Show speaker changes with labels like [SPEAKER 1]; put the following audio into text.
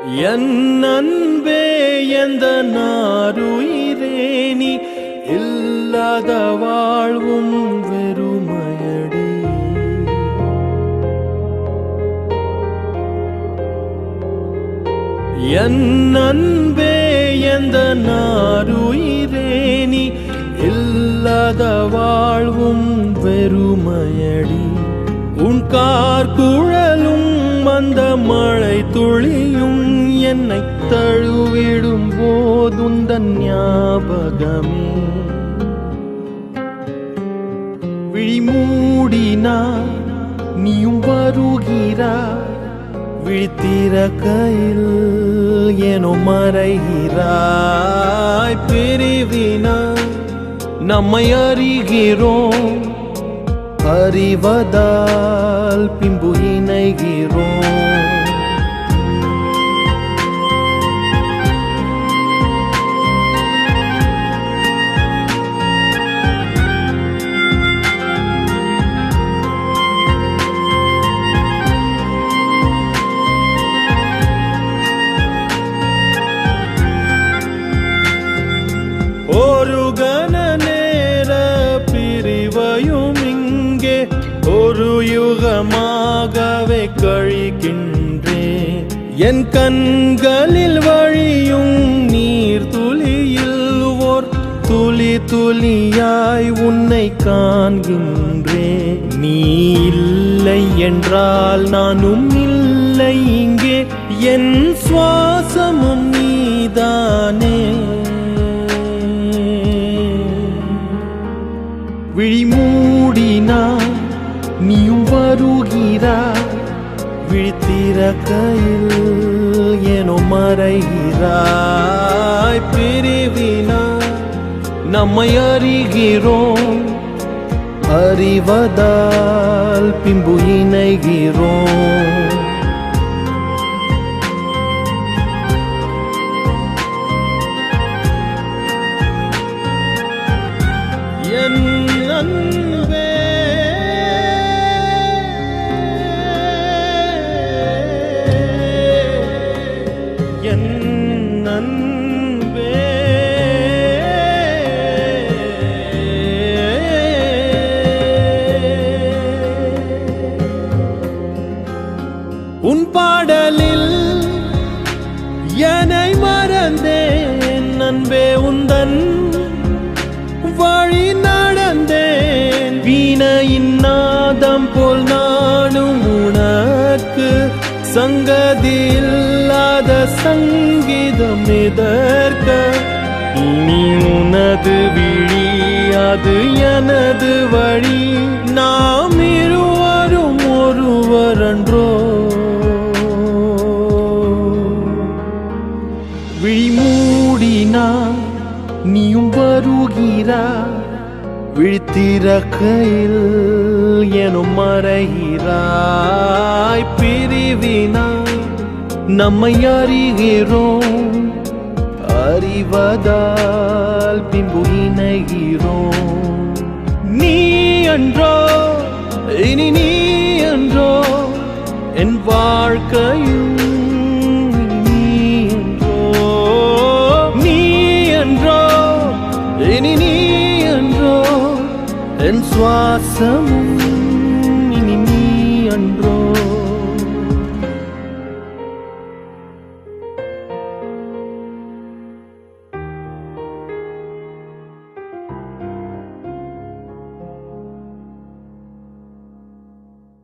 [SPEAKER 1] என் அன்பே எந்த நாருயிரே நீ இல்லாத வாழ்வும் வெறுமையடி. என் அன்பே எந்த நாருயிரே நீ இல்லாத வாழ்வும் வெறுமையடி. உன் கார்குழலும் அந்த மழை துளியும் என்னை தழுவிடும் போதுந்தன் ஞாபகமே. விழிமூடினாய் நீயும் வருகிறாய், விழித்திறக்கையில் ஏனோ மறைகிறாய். பிரிவினாய் நம்மை அறிகிறோம், அறிவதால் பின்பு இணைகிறோம். ஒரு கண நேர பிரிவையும் இங்கே ஒரு யுகமாகவே கழிக்கின்றேன். என் கண்களில் வழியும் நீர் துளியில் ஓர் துளி துளியாய் உன்னை காண்கின்றேன். நீ இல்லை என்றால் நானும் இல்லை இங்கே, என் சுவாசமும் நீதானே. விழிமூடினாய் நீயும் வருகிறாய், விழித்திறக்கையில் ஏனோ மறைகிறாய். பிரிவினாய் நம்மை அறிகிறோம், அறிவதால் பின்பு இணைகிறோம். என் அன்பே என் அன்பே உன் பாடலில் என்னை மறந்தேன் அன்பே, உந்தன் வழி நடந்தேன். வீணையின் நாதம் போல் நானும் உனக்கு சங்கதி இல்லாத சங்கீதம் எதற்க. இனி உனது விழி அது எனது வழி, நாம் இருவரும் ஒருவரன்றோ. விழிமூடினாய் நீயும் வருகிறாய், விழித்திறக்கையில் எனும் மறைகிறாய். பிரிவினாய் நம்மை அறிகிறோம், அறிவதால் பின்பு இணைகிறோம். நீ அன்றோ இனி நீ அன்றோ என் வாழ்க்கையும், இனி நீ என்றோ என் சுவாசமும்.